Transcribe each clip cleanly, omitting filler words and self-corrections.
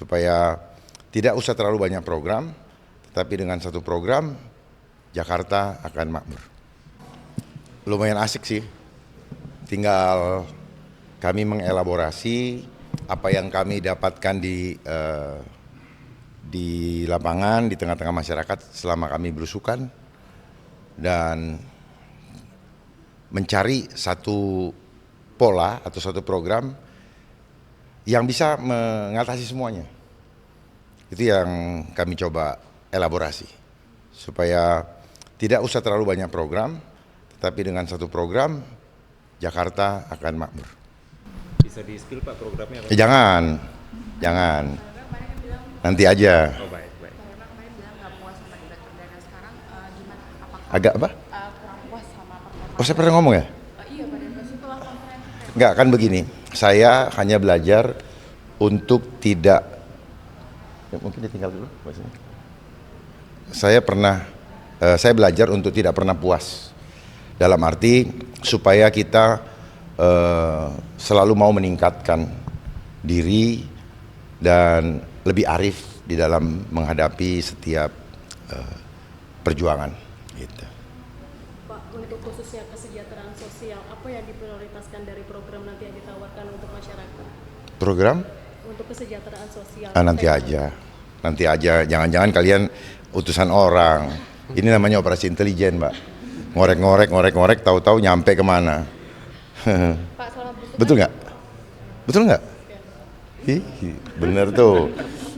supaya tidak usah terlalu banyak program, tetapi dengan satu program Jakarta akan makmur. Lumayan asik sih, tinggal kami mengelaborasi apa yang kami dapatkan di lapangan, di tengah-tengah masyarakat selama kami belusukan, dan mencari satu pola atau satu program yang bisa mengatasi semuanya. Itu yang kami coba elaborasi, supaya tidak usah terlalu banyak program, tetapi dengan satu program Jakarta akan makmur. Bisa di-spill Pak programnya apa? Jangan. Nanti aja. Oh baik. Kemarin bilang nggak puas sama debat perdana, sekarang gimana? Apakah Agak apa? kurang puas sama performa? Oh, saya pernah ngomong ya? Iya, pada setelah konferensi pers. Enggak, kan begini, saya hanya belajar untuk tidak, ya, mungkin ditinggal dulu bahasanya. Saya belajar untuk tidak pernah puas, dalam arti supaya kita selalu mau meningkatkan diri dan lebih arif di dalam menghadapi setiap perjuangan gitu. Pak, untuk khususnya kesejahteraan sosial, apa yang diprioritaskan dari program nanti yang ditawarkan untuk masyarakat? Program? Untuk kesejahteraan sosial. Nanti aja, jangan-jangan kalian utusan orang. Ini namanya operasi intelijen, Mbak. Ngorek, tahu-tahu nyampe kemana. Pak, selama belusukan. Betul nggak? Ih, bener tuh,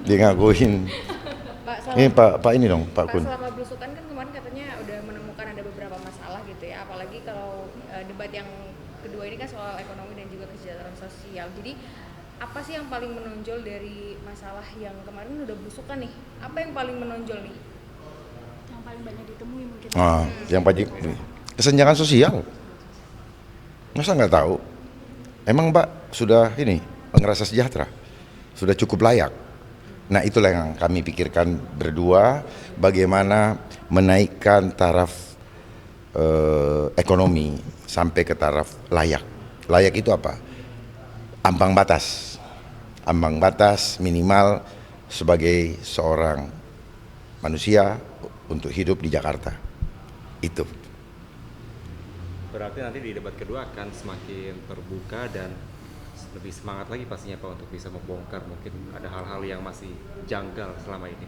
dia ngakuin. Ini Pak ini dong, Pak Kun. Selama belusukan kan kemarin katanya udah menemukan ada beberapa masalah gitu ya, apalagi kalau debat yang kedua ini kan soal ekonomi dan juga kesejahteraan sosial. Jadi apa sih yang paling menonjol dari masalah yang kemarin udah belusukan nih? Apa yang paling menonjol nih? Yang paling banyak ditemui mungkin. Yang pajak kesenjangan sosial. Masa nggak tahu? Emang Mbak sudah ngerasa sejahtera? Sudah cukup layak? Nah, itulah yang kami pikirkan berdua, bagaimana menaikkan taraf ekonomi sampai ke taraf layak. Layak itu apa? Ambang batas minimal sebagai seorang manusia untuk hidup di Jakarta. Itu. Berarti nanti di debat kedua akan semakin terbuka dan lebih semangat lagi pastinya Pak untuk bisa membongkar mungkin ada hal-hal yang masih janggal selama ini.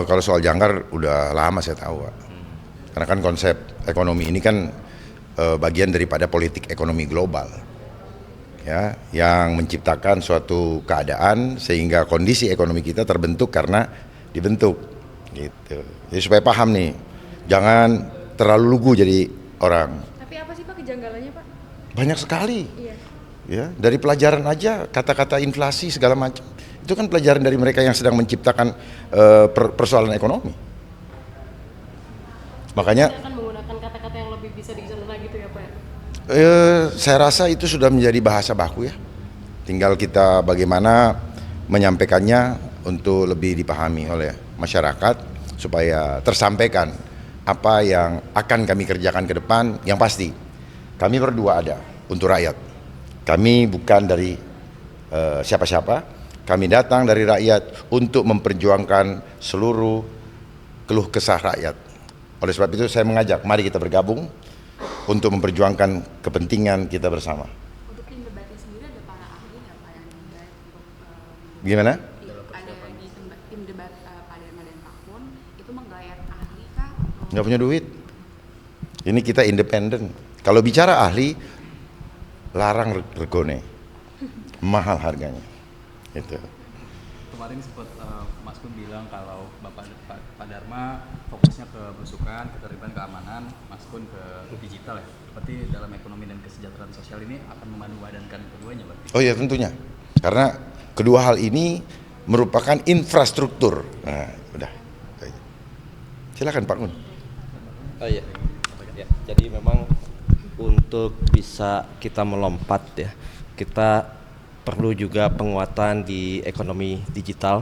Kalau soal jangkar udah lama saya tahu, Pak. Karena kan konsep ekonomi ini kan bagian daripada politik ekonomi global, ya, yang menciptakan suatu keadaan sehingga kondisi ekonomi kita terbentuk karena dibentuk, gitu. Jadi supaya paham nih, jangan terlalu lugu jadi orang. Tapi apa sih Pak kejanggalannya Pak? Banyak sekali. Iya. Ya, dari pelajaran aja kata-kata inflasi segala macam. Itu kan pelajaran dari mereka yang sedang menciptakan persoalan ekonomi. Makanya Saya akan menggunakan kata-kata yang lebih bisa dicerna gitu ya Pak. saya rasa itu sudah menjadi bahasa baku ya. Tinggal kita bagaimana menyampaikannya untuk lebih dipahami oleh masyarakat supaya tersampaikan apa yang akan kami kerjakan ke depan. Yang pasti kami berdua ada untuk rakyat. Kami bukan dari siapa-siapa, kami datang dari rakyat untuk memperjuangkan seluruh keluh kesah rakyat. Oleh sebab itu saya mengajak, mari kita bergabung untuk memperjuangkan kepentingan kita bersama. Untuk tim debatnya sendiri ada para ahli nggak Pak yang debat untuk Gimana? ada di tim debat Pak Dharma dan Pak Kun itu menggayat ahli kah? Nggak punya duit. Ini kita independen. Kalau bicara ahli, larang regone, mahal harganya. Itu. Kemarin sempat Mas Kun bilang kalau Pak Dharma fokusnya ke belusukan, keterlibatan keamanan, Mas Kun ke digital ya. Berarti dalam ekonomi dan kesejahteraan sosial ini akan memadupadankan keduanya berarti. Oh iya tentunya. Karena kedua hal ini merupakan infrastruktur. Nah, udah. Silakan Pak Kun. Oh iya. Ya, jadi memang untuk bisa kita melompat ya, kita perlu juga penguatan di ekonomi digital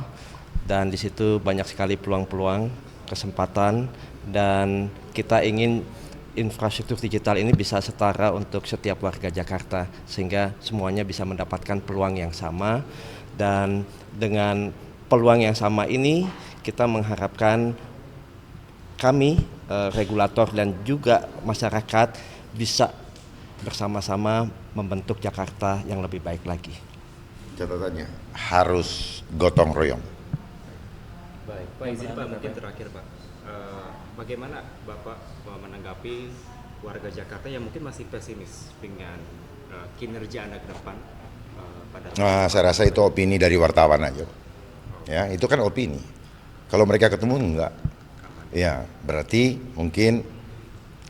dan di situ banyak sekali peluang-peluang, kesempatan, dan kita ingin infrastruktur digital ini bisa setara untuk setiap warga Jakarta sehingga semuanya bisa mendapatkan peluang yang sama Dan dengan peluang yang sama ini kita mengharapkan kami regulator dan juga masyarakat bisa bersama-sama membentuk Jakarta yang lebih baik lagi. Catatannya harus gotong royong. Baik, Pak izin Pak mungkin terakhir Pak. Bagaimana Bapak menanggapi warga Jakarta yang mungkin masih pesimis dengan kinerja Anda ke depan pada Nah, saya rasa itu opini dari wartawan aja. Ya, itu kan opini. Kalau mereka ketemu enggak. Ya, berarti mungkin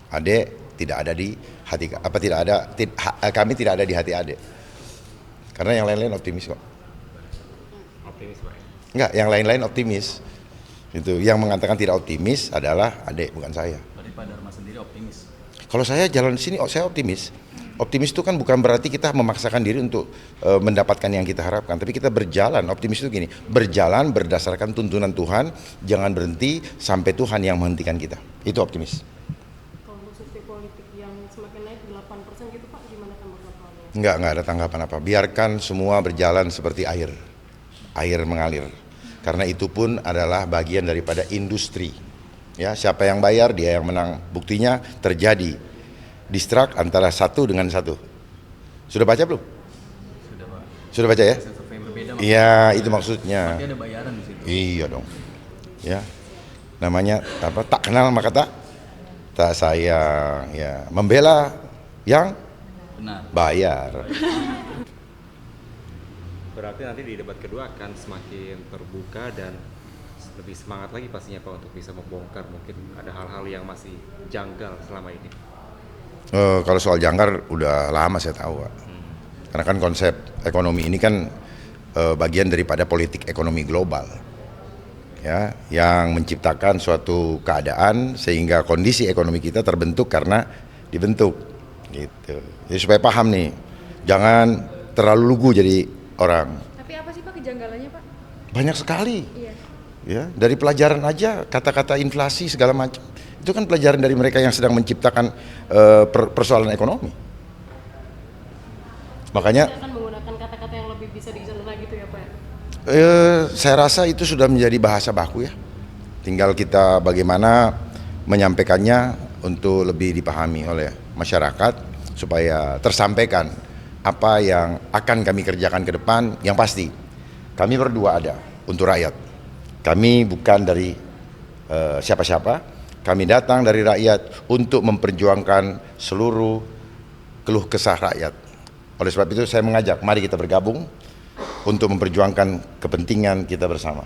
Ade tidak ada di hati kami tidak ada di hati Ade. Karena yang lain-lain optimis kok. optimis Pak? Enggak, yang lain-lain optimis. Itu yang mengatakan tidak optimis adalah Ade, bukan saya. Berarti Pak Dharma sendiri optimis. Kalau saya jalan di sini, saya optimis. Optimis itu kan bukan berarti kita memaksakan diri untuk mendapatkan yang kita harapkan, tapi kita berjalan. Optimis itu gini, berjalan berdasarkan tuntunan Tuhan, jangan berhenti sampai Tuhan yang menghentikan kita. Itu optimis. Kalau untuk survei politik yang semakin naik 8% gitu Pak, gimana tanggapannya? Enggak ada tanggapan apa. Biarkan semua berjalan seperti air mengalir. Karena itu pun adalah bagian daripada industri. Ya, siapa yang bayar dia yang menang. Buktinya terjadi distrak antara satu dengan satu. Sudah baca belum? Sudah Pak. Sudah baca ya? Hasil survei yang berbeda Iya, itu maksudnya. Berarti ada bayaran di situ. Iya dong. Ya. Namanya apa? Tak kenal maka tak sayang, ya. Membela yang Benar. bayar. Berarti nanti di debat kedua akan semakin terbuka dan lebih semangat lagi pastinya Pak untuk bisa membongkar mungkin ada hal-hal yang masih janggal selama ini. Kalau soal jangkar udah lama saya tahu, Pak. Karena kan konsep ekonomi ini kan bagian daripada politik ekonomi global, ya, yang menciptakan suatu keadaan sehingga kondisi ekonomi kita terbentuk karena dibentuk, gitu. Jadi supaya paham nih, jangan terlalu lugu jadi orang. Tapi apa sih Pak kejanggalannya Pak? Banyak sekali, Iya. ya, dari pelajaran aja kata-kata inflasi segala macam. Itu kan pelajaran dari mereka yang sedang menciptakan persoalan ekonomi. Makanya Saya akan menggunakan kata-kata yang lebih bisa dicerna gitu ya Pak ya? saya rasa itu sudah menjadi bahasa baku ya. Tinggal kita bagaimana menyampaikannya untuk lebih dipahami oleh masyarakat supaya tersampaikan apa yang akan kami kerjakan ke depan. Yang pasti kami berdua ada untuk rakyat. Kami bukan dari siapa-siapa. Kami datang dari rakyat untuk memperjuangkan seluruh keluh kesah rakyat. Oleh sebab itu saya mengajak, mari kita bergabung untuk memperjuangkan kepentingan kita bersama.